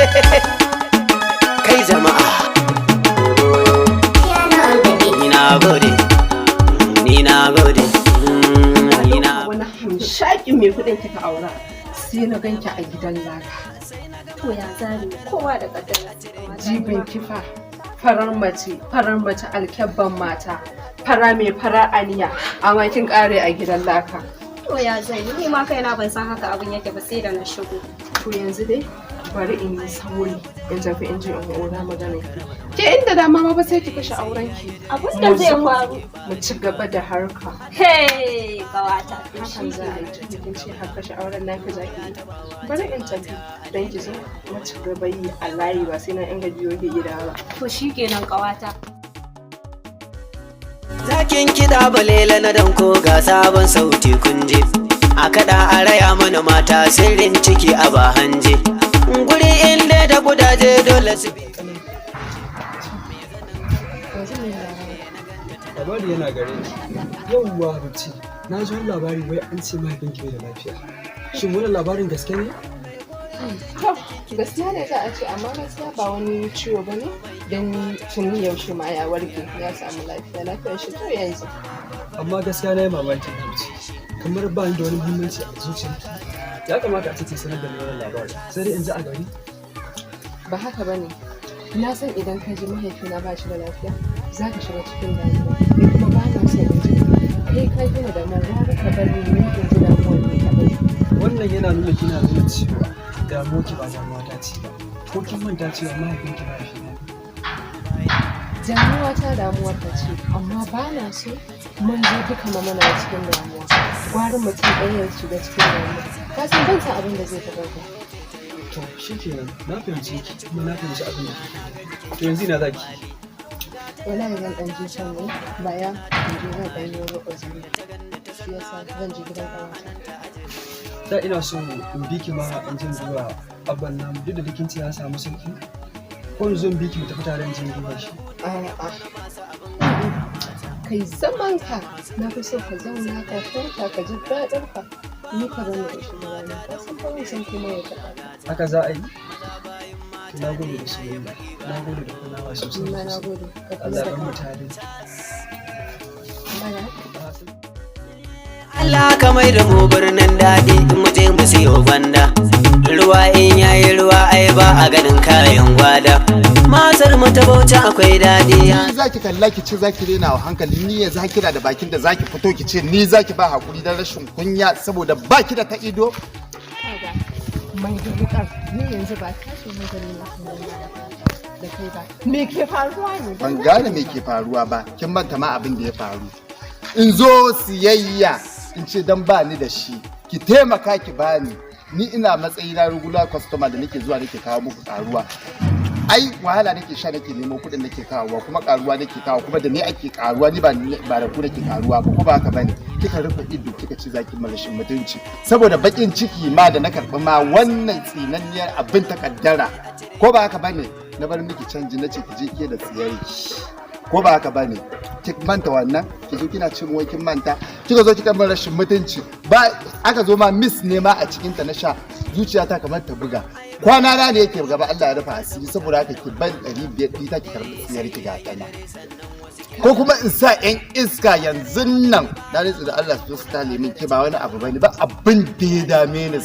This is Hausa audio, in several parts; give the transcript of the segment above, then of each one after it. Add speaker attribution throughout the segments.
Speaker 1: Kai jama'a ni na gode
Speaker 2: wani hamshakin mai kudin kika aura sai na ganki a gidan laka.
Speaker 3: To ya zari kowa da kaddara.
Speaker 2: Jibin kifa farar mace alkyabban mata fara mai fara aniya amma kin kare a gidan laka.
Speaker 3: To ya zai ni ma kaina ban san haka abin yake ba sai da na shigo.
Speaker 2: To yanzu dai bari in yi sauri in tafi in ji in aura magana ke inda dama ma ba sai ki kashe auren ki.
Speaker 3: Abin da zai faru
Speaker 2: mu ci gaba da harka.
Speaker 3: Hey kawata
Speaker 2: Hakan za a yi kin ce har kashe auren naki zaki yi. Bari in tafi dan ki zo mu ci gaba yi a layi ba sai na inga biyo ki gida ba.
Speaker 3: to shikenan kawata.
Speaker 1: zakin kiɗa balela na danko ga sabon sauti kunje a kaɗa a raya mana mata sirrin ciki a bahanje guri inda da gudaje dole su bi.
Speaker 4: Labari yana gare ni. Yauwa Ruti, na ji wani labari wai an ce mahaifinki bai da lafiya. Shin wannan labarin gaske ne?
Speaker 2: To gaskiya ne za a ce amma gaskiya ba wani ciwo bane don tuni yaushe ma ya warke ya samu lafiyar shi to yanzu.
Speaker 4: Amma gaskiya na yi mamakin Ruti. Kamar ba ni da wani muhimmanci a zuciyarki. Ya kamata a ce ki sanar da ni wannan labarin. Sai dai in ji a gari.
Speaker 2: Ba haka bane. Na san idan ka ji mahaifina ba shi da lafiya za ka shiga cikin damuwa ni kuma ba na son in ji kai ka gina da damuwa ka bari ni in ji damuwa ne kaɗai.
Speaker 4: Wannan yana nuna kina nuna cewa damuwa ki ba damuwa ta ce ba. Ko kin manta cewa mahaifinki ba shi ne.
Speaker 2: Damuwa ta damuwar ta ce amma ba na so mun je duka mana cikin damuwa gwari mutum ɗaya ya shiga cikin damuwa ka san ban san abin da zai taɓa ka.
Speaker 4: To shi kenan na fahimci ki kuma na fahimci abin da kike. To yanzu ina zaki.
Speaker 2: Wallahi zan ɗan je can ne baya in je zan ɗan yi roƙo zuri shi yasa zan je gidan ƙawata.
Speaker 4: Da ina so in bi ki ma in jin zuwa abban nan duk da dukin ya samu sauki. Ko in zo in bi ki mu tafi tare in jin duba shi.
Speaker 2: A'a. Kai zaman ka na fi so ka zauna ka kwanta ka ji daɗin ka ni ka bani da shi rana ka san kawai san kuma ya taɓa.
Speaker 4: Haka za a yi? Na gode da soyayya. Na gode da kulawa sosai.
Speaker 2: Ni ma na gode. Ka kula
Speaker 4: Allah
Speaker 2: da
Speaker 4: ya mu
Speaker 2: kanka.
Speaker 4: tare.
Speaker 2: Mana?
Speaker 1: Allah ka mai da mu birnin daɗi in mu je mu siyo gwanda ruwa in yayi ruwa ai ba a ganin kayan gwada matar mu ta bauta akwai daɗi.
Speaker 5: Ni zaki kalla ki ce zaki rena wa hankali ni ya zaki da bakin da zaki fito ki ce ni zaki ba hakuri dan rashin kunya saboda baki da ta ido.
Speaker 2: Kaga mai da wukar ni yanzu ba tashin hankali na kuma da kai ba. Me ke faruwa ne?
Speaker 5: Ban gane me ke faruwa ba kin manta ma abin da ya faru. In zo siyayya in ce dan ba ni da shi ki taimaka ki bani ni ina matsayi na regular customer da nake zuwa nake kawo muku karuwa. Ai wahala nake sha nake nemo kuɗin nake kawowa kuma karuwa nake kawo kuma da ni ake karuwa ni ba da ku nake karuwa ba ko ba haka bane kika rufe ido kika ci zaki marashin mutunci saboda bakin ciki ma da na karɓi ma wannan tsinanniyar abin takaddara ko ba haka bane na bar miki canji nace ki je ke da tsiyarki ko ba haka bane ki manta wannan ki zo kina cin wai kin manta kika zo kika bar rashin mutunci ba aka zo ma miss ne ma a cikin ta na sha zuciyata kamar ta buga kwana na ne yake gaba Allah ya rufa asiri saboda haka ki ban 500 ta ki karɓi siyar ki ga kana ko kuma in sa yan iska yanzu nan na rantsu da Allah su tale min ki ba wani abu bane ba abin da ya dame ni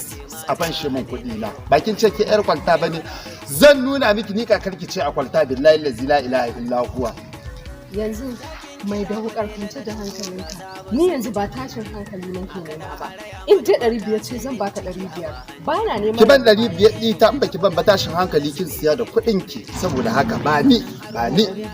Speaker 5: a fanshe min kuɗi na bakin ce ke yar kwalta bane zan nuna miki ni kakarki ce a kwalta billahi la ilaha illa huwa.
Speaker 2: Yanzu mai da wukar kwance da hankalinka ni yanzu ba tashin hankali nake nema ba in je 500 ce zan baka 500 ba na neman
Speaker 5: ki ban 500 ɗi ta baki ban ba tashin hankali kin siya da kuɗin ki saboda haka ba ni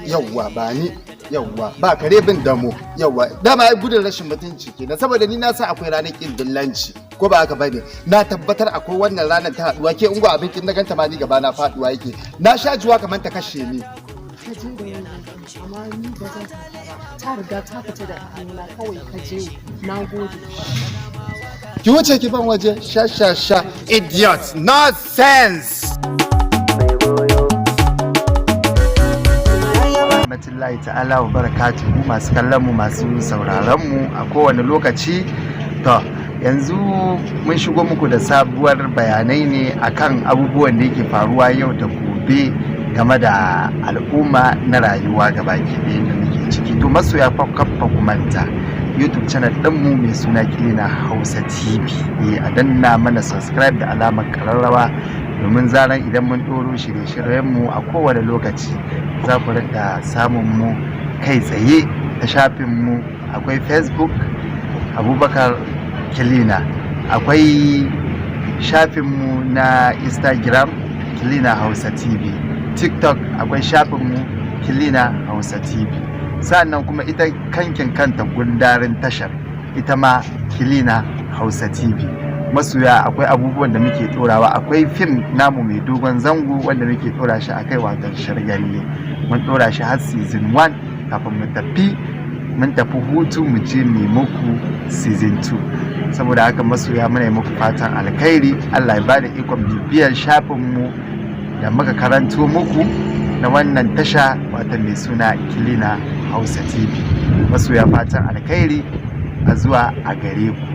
Speaker 5: yawwa ba ni yawwa ba kare bin damo yawwa dama ai gudun rashin mutunci kenan saboda ni na san akwai ranar kin dillanci ko ba haka bane na tabbatar akwai wannan ranar ta haduwa ke ungo abin kin na ganta ma ni gaba na faduwa yake na sha juwa kamar ta kashe ni
Speaker 2: ka je da wannan amma ni ba zan ba ta riga ta fita da hannuna kawai ka je na gode.
Speaker 5: Ki wuce ki ban waje sha idiot nonsense. Rahmatullahi ta'ala wa barakatuhu masu kallon mu masu sauraron mu a kowane lokaci to yanzu mun shigo muku da sabuwar bayanai ne akan abubuwan da yake faruwa yau da gobe game da al'umma na rayuwa gabaki ɗaya da muke ciki. To masoya kafa kumanta YouTube channel ɗinmu mai suna Kilina Hausa TV, a danna mana subscribe da alamar kararrawa domin zaran idan mun ɗoro shirye-shiryenmu a kowane lokaci za ku rika samun mu kai tsaye ta shafinmu. Akwai Facebook Abubakar Kilina, akwai shafinmu na Instagram Kilina Hausa TV, TikTok akwai shafinmu Kilina Hausa TV, sannan kuma ita kankin kanta gundarin tashar ita ma Kilina Hausa TV. Masoya akwai abubuwan da muke ɗorawa, akwai fim namu mai dogon zango wanda muke ɗora shi akai wato Shargalle, mun ɗora shi har season 1 kafin mun tafi hutu mu je mu muku season 2. Saboda haka masoya muna yi muku fatan alkhairi, Allah ya bada ikon bibiyar shafinmu da muka karanto muku na wannan tasha wata mai suna Kilina Hausa TV. Masoya fatan alkhairi a zuwa a gare ku.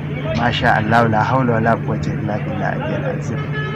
Speaker 5: Masha Allah, la haula wala quwwata illa billah.